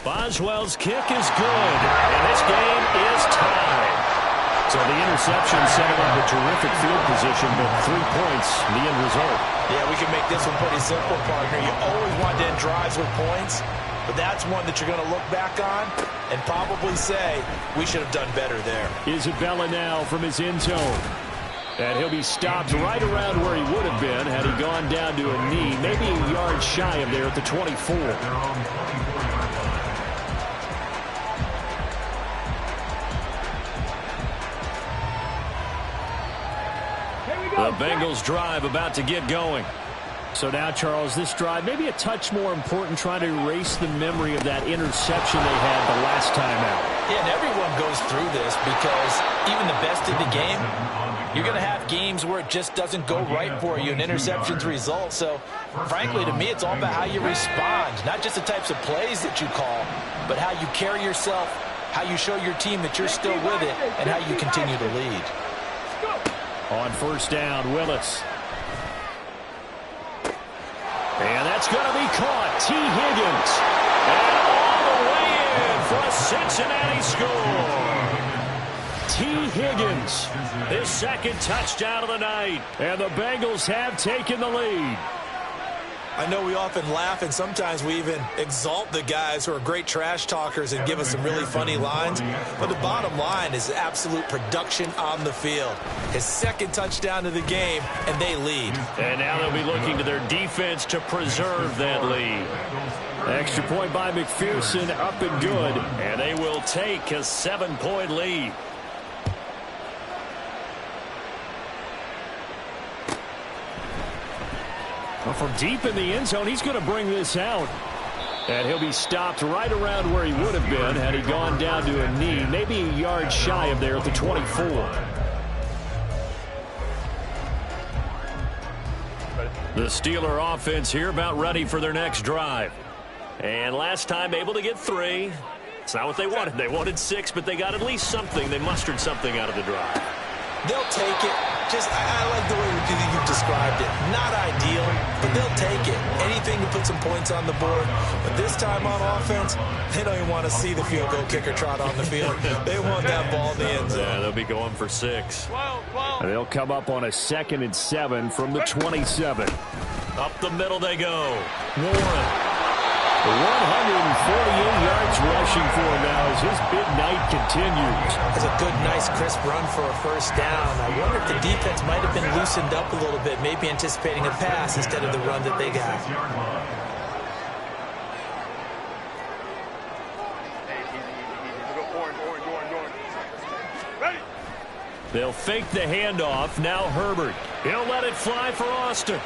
Boswell's kick is good, and this game is tied. So the interception set him up a terrific field position, but 3 points, the end result. Yeah, we can make this one pretty simple, partner. You always want to end drives with points, but that's one that you're going to look back on and probably say, we should have done better there. Isabella now from his end zone. And he'll be stopped right around where he would have been had he gone down to a knee, maybe a yard shy of there at the 24. The Bengals drive about to get going. So now, Charles, this drive maybe a touch more important, trying to erase the memory of that interception they had the last time out. Yeah, and everyone goes through this because even the best in the game, you're going to have games where it just doesn't go right for you and interceptions result. So, frankly, to me, it's all about how you respond, not just the types of plays that you call, but how you carry yourself, how you show your team that you're still with it, and how you continue to lead. On first down, Willis. And that's going to be caught. T. Higgins. And all the way in for a Cincinnati score. T. Higgins, his second touchdown of the night. And the Bengals have taken the lead. I know we often laugh, and sometimes we even exalt the guys who are great trash talkers and give us some really funny lines. But the bottom line is absolute production on the field. His second touchdown of the game, and they lead. And now they'll be looking to their defense to preserve that lead. Extra point by McPherson, up and good. And they will take a 7-point lead. Well, from deep in the end zone, he's going to bring this out. And he'll be stopped right around where he would have been had he gone down to a knee, maybe a yard shy of there at the 24. The Steeler offense here about ready for their next drive. And last time able to get 3. It's not what they wanted. They wanted 6, but they got at least something. They mustered something out of the drive. They'll take it. I like the way you've described it. Not ideal, but they'll take it. Anything to put some points on the board. But this time on offense, they don't even want to see the field goal kicker trot on the field. They want that ball in the end zone. Yeah, they'll be going for 6. And they'll come up on a 2nd and 7 from the 27. Up the middle they go. Warren. 148 yards rushing for him now as his big night continues. That's a good, nice, crisp run for a first down. I wonder if the defense might have been loosened up a little bit, maybe anticipating a pass instead of the run that they got. They'll fake the handoff. Now Herbert. He'll let it fly for Austin.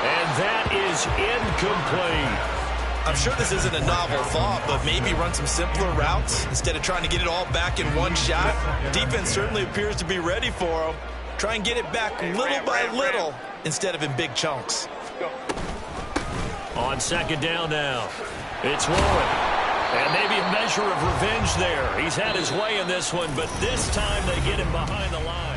And that is incomplete. I'm sure this isn't a novel thought, but maybe run some simpler routes instead of trying to get it all back in one shot. Defense certainly appears to be ready for them. Try and get it back little by little instead of in big chunks. On 2nd down now, it's Warren. And maybe a measure of revenge there. He's had his way in this one, but this time they get him behind the line.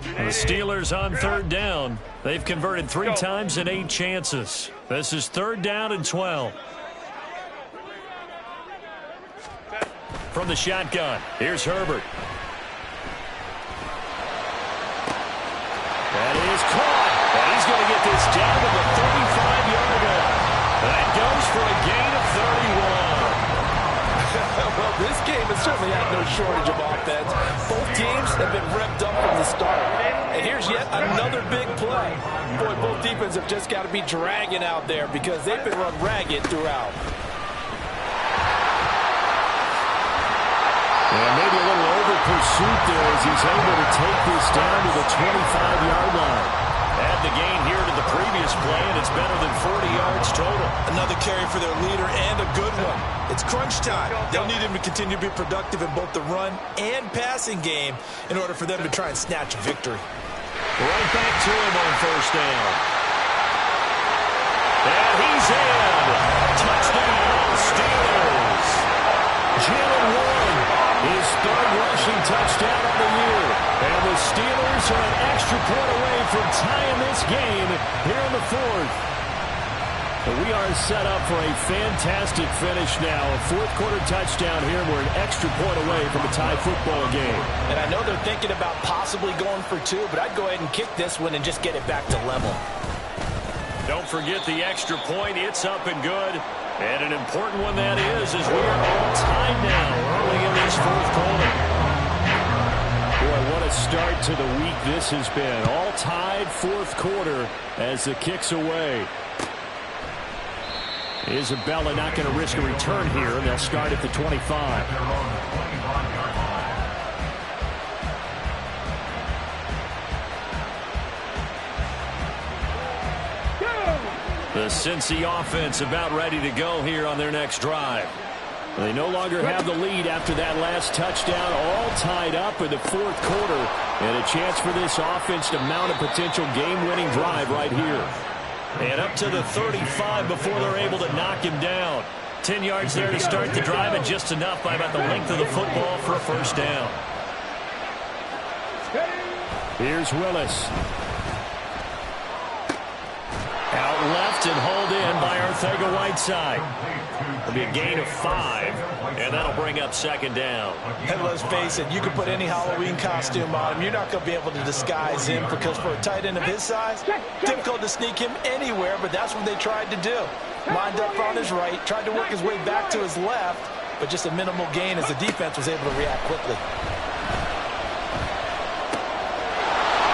The Steelers on 3rd down. They've converted 3 times in 8 chances. This is 3rd down and 12. from the shotgun. Here's Herbert. That is caught. And he's going to get this down to the 35-yard line. That goes for a gain of 31. Well, this game has certainly had no shortage of offense. Both teams have been revved up from the start. And here's yet another big play. Boy, both defenses have just got to be dragging out there because they've been run ragged throughout. And maybe a little over-pursuit there as he's able to take this down to the 25-yard line. Add the gain here to the previous play, and it's better than 40 yards total. Another carry for their leader and a good one. It's crunch time. They'll need him to continue to be productive in both the run and passing game in order for them to try and snatch a victory. Right back to him on first down. And he's in. Touchdown, Steelers. Jalen Warren, his third rushing touchdown of the year. And the Steelers are an extra point away from tying this game here in the fourth. But we are set up for a fantastic finish now. A fourth-quarter touchdown here. We're an extra point away from a tie football game. And I know they're thinking about possibly going for two, but I'd go ahead and kick this one and just get it back to level. Don't forget the extra point. It's up and good. And an important one that is as we are all tied now early in this fourth quarter. Boy, what a start to the week this has been. All tied fourth quarter as the kick's away. Isabella not going to risk a return here, and they'll start at the 25. The Cincy offense about ready to go here on their next drive. They no longer have the lead after that last touchdown, all tied up in the fourth quarter, and a chance for this offense to mount a potential game-winning drive right here. And up to the 35 before they're able to knock him down. 10 yards there to start the drive, and just enough by about the length of the football for a first down. Here's Willis. Out left and hauled in by Arcega-Whiteside. It'll be a gain of 5, and that'll bring up second down. And let's face it, you can put any Halloween costume on him. You're not going to be able to disguise him because for a tight end of his size, difficult to sneak him anywhere, but that's what they tried to do. Lined up on his right, tried to work his way back to his left, but just a minimal gain as the defense was able to react quickly.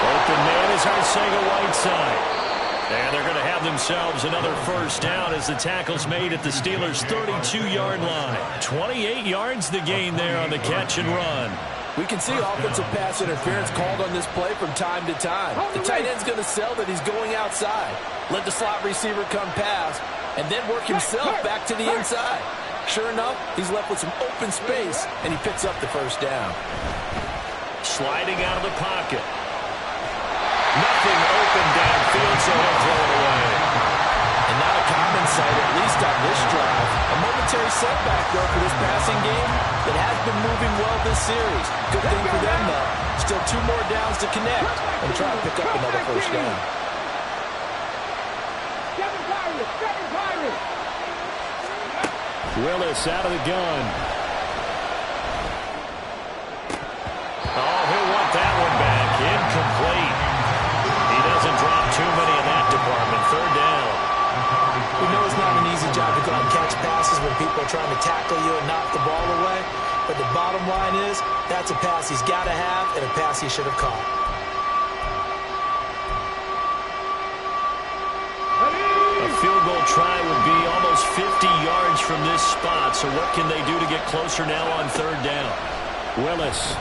Open man is Arcega-Whiteside. And they're going to have themselves another first down as the tackle's made at the Steelers' 32-yard line. 28 yards the gain there on the catch and run. We can see offensive pass interference called on this play from time to time. The tight end's going to sell that he's going outside. Let the slot receiver come past, and then work himself back to the inside. Sure enough, he's left with some open space, and he picks up the first down. Sliding out of the pocket. Nothing open downfield, so he'll throw it away. And not a common sight, at least on this drive. A momentary setback, though, for this passing game that has been moving well this series. Good thing for them, though. Still 2 more downs to connect and try to pick up another first down. Willis out of the gun. Oh, he'll want that one back. Incomplete. He doesn't drop too many in that department. Third down. We know it's not an easy job to go out and catch passes when people are trying to tackle you and knock the ball away. But the bottom line is, that's a pass he's got to have and a pass he should have caught. A field goal try would be almost 50 yards from this spot. So what can they do to get closer now on third down? Willis.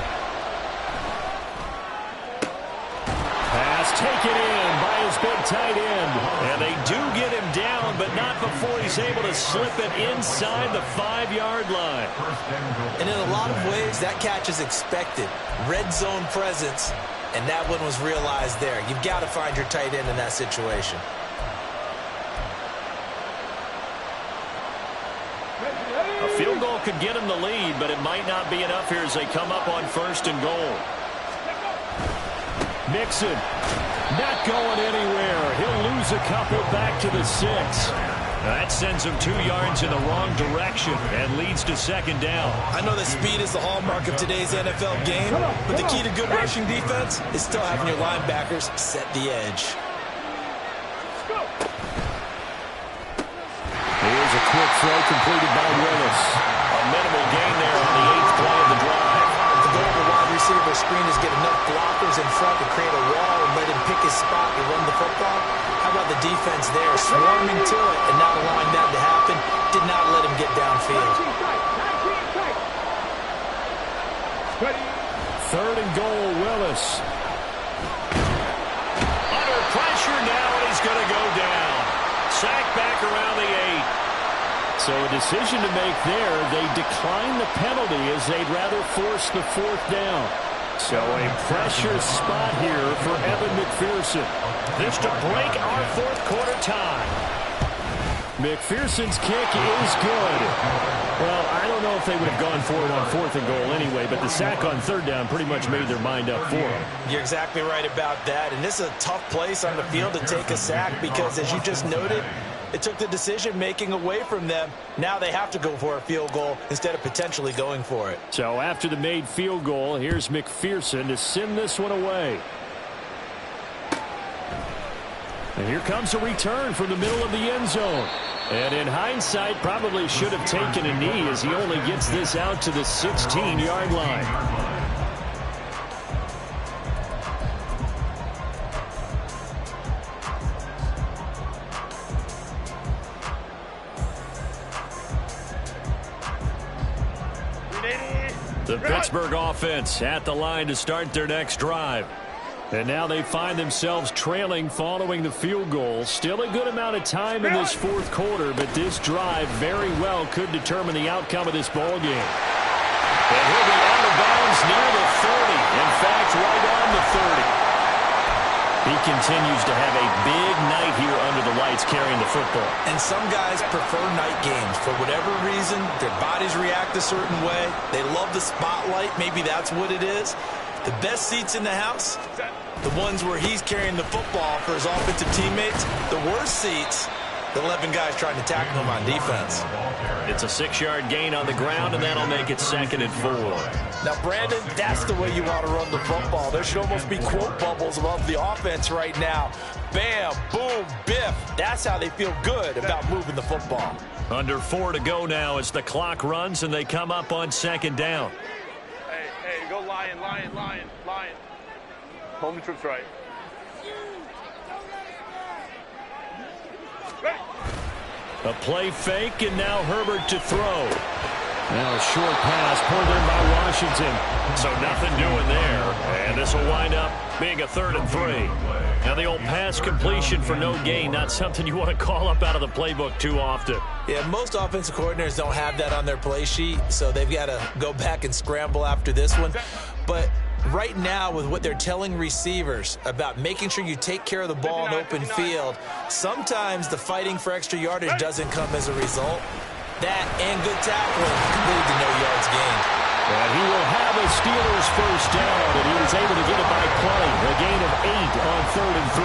Pass taken in by his big tight end. And they do get him down, but not before he's able to slip it inside the 5-yard line. And in a lot of ways, that catch is expected. Red zone presence, and that one was realized there. You've got to find your tight end in that situation. A field goal could get him the lead, but it might not be enough here as they come up on first and goal. Mixon not going anywhere. He'll lose a couple back to the 6. That sends him 2 yards in the wrong direction and leads to second down. I know that speed is the hallmark of today's NFL game, but the key to good rushing defense is still having your linebackers set the edge. Here's a quick throw completed by Willis. A minimal gain there on the 8th play of the drive. The goal of the wide receiver screen is get enough blockers in front to create a wall and let him pick his spot to run the football. How about the defense there, swarming to it and not allowing that to happen? Did not let him get downfield. 3rd and goal, Willis. Under pressure now, and he's going to go down. Sack back around the 8. So a decision to make there. They decline the penalty as they'd rather force the 4th down. So a pressure spot here for Evan McPherson. This to break our 4th quarter tie. McPherson's kick is good. Well, I don't know if they would have gone for it on 4th and goal anyway, but the sack on 3rd down pretty much made their mind up for them. You're exactly right about that. And this is a tough place on the field to take a sack because, as you just noted, it took the decision-making away from them. Now they have to go for a field goal instead of potentially going for it. So after the made field goal, here's McPherson to send this one away. And here comes a return from the middle of the end zone. And in hindsight, probably should have taken a knee as he only gets this out to the 16-yard line. The Pittsburgh offense at the line to start their next drive. And now they find themselves trailing following the field goal. Still a good amount of time in this 4th quarter, but this drive very well could determine the outcome of this ball game. And he'll be out of bounds near the 30. In fact, right on the 30. He continues to have a big night here under the lights carrying the football. And some guys prefer night games. For whatever reason, their bodies react a certain way. They love the spotlight. Maybe that's what it is. The best seats in the house, the ones where he's carrying the football for his offensive teammates. The worst seats, the 11 guys trying to tackle him on defense. It's a 6-yard gain on the ground, and that'll make it 2nd and 4. Now, Brandon, that's the way you want to run the football. There should almost be quote bubbles above the offense right now. Bam, boom, biff. That's how they feel good about moving the football. Under 4 to go now as the clock runs, and they come up on 2nd down. Hey, go lion. Home troops right. A play fake, and now Herbert to throw. Now a short pass pulled in by Washington. So nothing doing there. And this will wind up being a 3rd and 3. Now the old pass completion for no gain, not something you want to call up out of the playbook too often. Yeah, most offensive coordinators don't have that on their play sheet, so they've got to go back and scramble after this one. But right now, with what they're telling receivers about making sure you take care of the ball in open field, sometimes the fighting for extra yardage doesn't come as a result. That and good tackling can lead to no yards gained. And he will have a Steelers 1st down, and he was able to get it by play. A gain of 8 on 3rd and 3.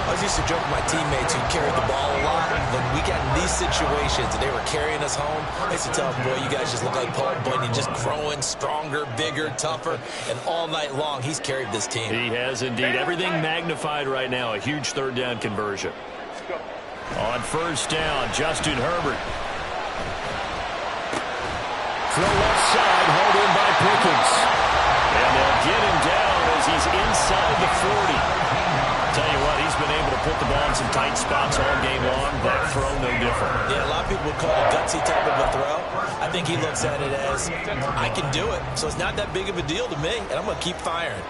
I was used to joke with my teammates who carried the ball a lot. When we got in these situations and they were carrying us home, I used to tell them, boy, you guys just look like Paul Bunyan, just growing stronger, bigger, tougher. And all night long, he's carried this team. He has indeed. Everything magnified right now. A huge 3rd down conversion. On 1st down, Justin Herbert. Throw left side, hauled in by Pickens. And they'll get him down as he's inside the 40. Tell you what, he's been able to put the ball in some tight spots all game long. That throw, no different. Yeah, a lot of people would call it a gutsy type of a throw. I think he looks at it as, I can do it, so it's not that big of a deal to me, and I'm going to keep firing.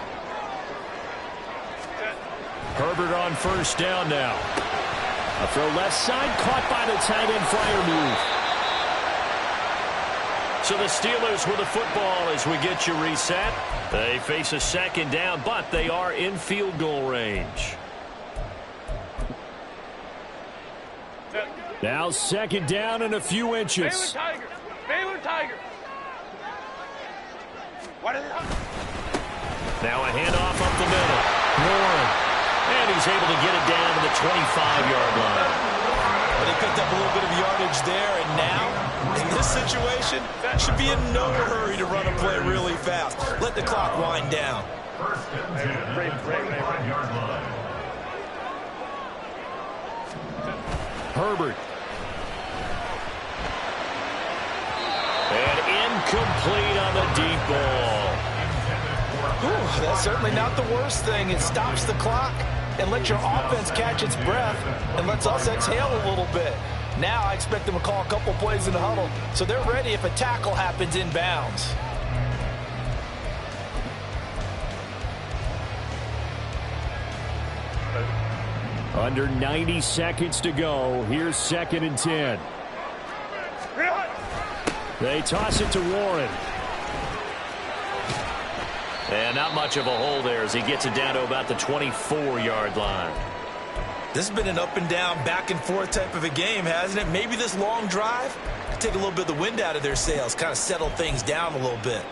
Herbert on 1st down now. A throw left side, caught by the tight end flyer move. So the Steelers with the football as we get you reset. They face a 2nd down, but they are in field goal range. Now 2nd down and a few inches. Baylor Tiger. What is it? Now a handoff up the middle. Warren. And he's able to get it down to the 25-yard line. But he picked up a little bit of yardage there, and now, in this situation, should be in no hurry to run a play really fast. Let the clock wind down. First and 10 at the 25-yard line. Herbert. And incomplete on the deep ball. Whew, that's certainly not the worst thing. It stops the clock and lets your offense catch its breath and lets us exhale a little bit. Now I expect them to call a couple plays in the huddle so they're ready if a tackle happens inbounds. Under 90 seconds to go. Here's 2nd and 10. They toss it to Warren. And not much of a hole there as he gets it down to about the 24-yard line. This has been an up and down, back and forth type of a game, hasn't it? Maybe this long drive could take a little bit of the wind out of their sails, kind of settle things down a little bit.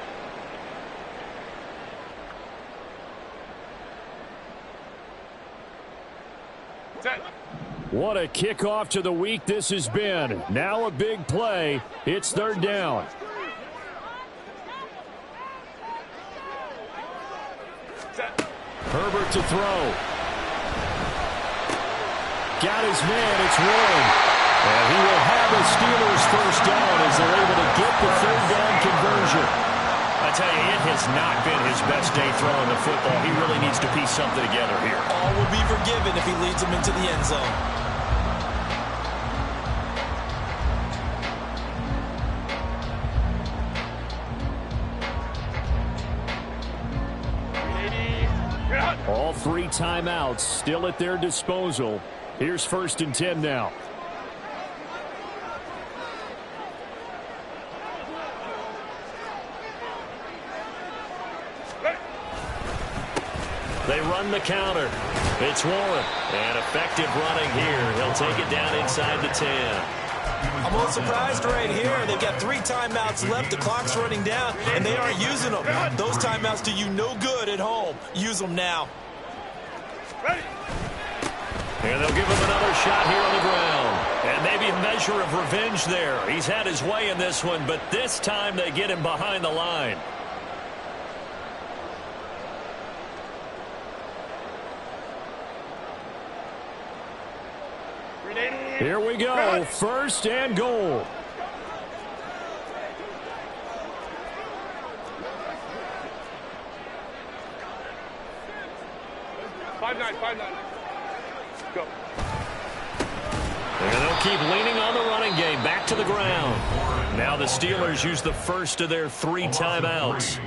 What a kickoff to the week this has been. Now a big play. It's 3rd down. Herbert to throw. Got his man. It's Warren. And he will have the Steelers first down as they're able to get the 3rd down conversion. I tell you, it has not been his best day throwing the football. He really needs to piece something together here. All will be forgiven if he leads them into the end zone. All 3 timeouts still at their disposal. Here's 1st and 10 now. They run the counter. It's Warren. And effective running here. He'll take it down inside the 10. I'm a little surprised right here. They've got 3 timeouts left. The clock's running down, and they aren't using them. Those timeouts do you no good at home. Use them now. And they'll give him another shot here on the ground. And maybe a measure of revenge there. He's had his way in this one, but this time they get him behind the line. Here we go. 1st and goal. Five nine. Go. And they'll keep leaning on the running game. Back to the ground. Now the Steelers use the first of their 3 timeouts,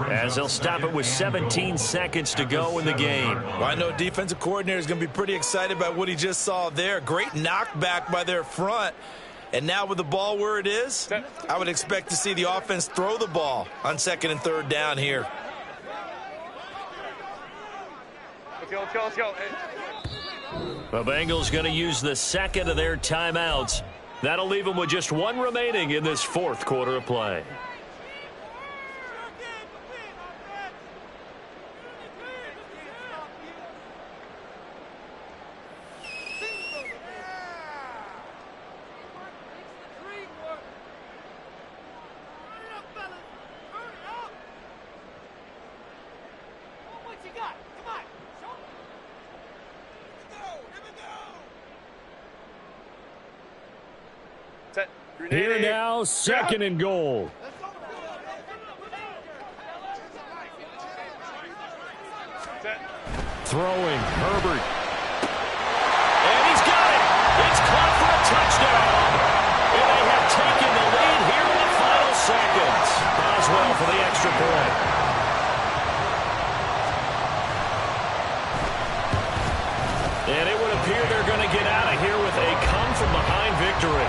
as they'll stop it with 17 seconds to go in the game. Well, I know defensive coordinator is going to be pretty excited by what he just saw there. Great knockback by their front. And now with the ball where it is, I would expect to see the offense throw the ball on 2nd and 3rd down here. Let's go. The Bengals going to use the 2nd of their timeouts. That'll leave them with just 1 remaining in this 4th quarter of play. Here now, 2nd and goal. Throwing, Herbert. And he's got it. It's caught for a touchdown. And they have taken the lead here in the final seconds. Boswell for the extra point. And it would appear they're going to get out of here with a come-from-behind victory.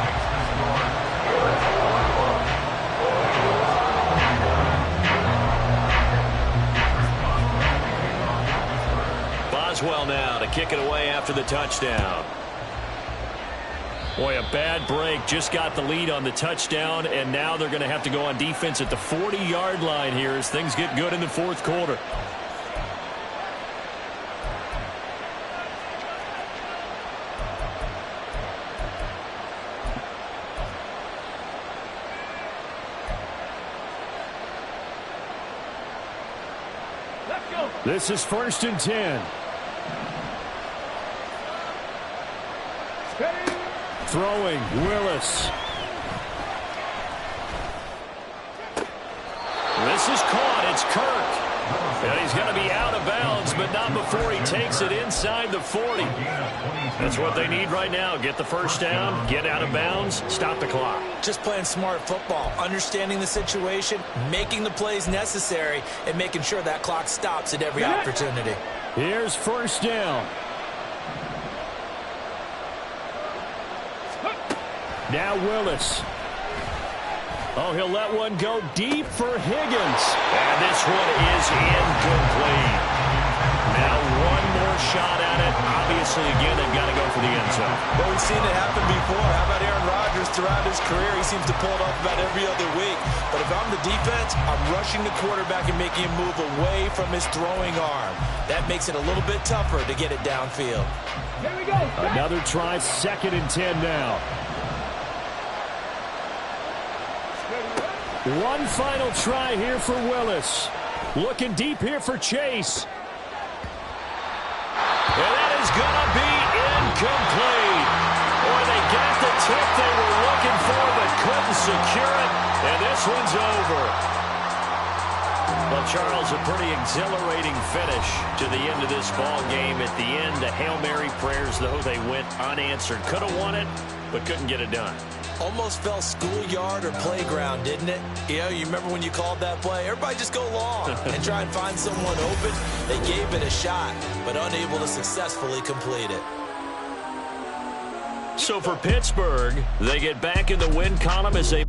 Boswell now to kick it away after the touchdown. Boy, a bad break. Just got the lead on the touchdown, and now they're going to have to go on defense at the 40-yard line here as things get good in the 4th quarter. This is 1st and 10. Throwing, Willis. This is caught. It's Kirk. And he's going to be out of bounds, but not before he takes it inside the 40. That's what they need right now. Get the first down, get out of bounds, stop the clock. Just playing smart football, understanding the situation, making the plays necessary, and making sure that clock stops at every opportunity. Here's 1st down. Now Willis. Oh, he'll let one go deep for Higgins. And this one is incomplete. Now one more shot at it. Obviously, again, they've got to go for the end zone. Well, we've seen it happen before. How about Aaron Rodgers throughout his career? He seems to pull it off about every other week. But if I'm the defense, I'm rushing the quarterback and making him move away from his throwing arm. That makes it a little bit tougher to get it downfield. Here we go. Another try, 2nd and 10 now. One final try here for Willis. Looking deep here for Chase. And that is going to be incomplete. Boy, they got the tip they were looking for but couldn't secure it. And this one's over. Well, Charles, a pretty exhilarating finish to the end of this ball game. At the end, the Hail Mary prayers, though, they went unanswered. Could have won it, but couldn't get it done. Almost felt schoolyard or playground, didn't it? You know, you remember when you called that play? Everybody just go long and try and find someone open. They gave it a shot, but unable to successfully complete it. So for Pittsburgh, they get back in the win column as they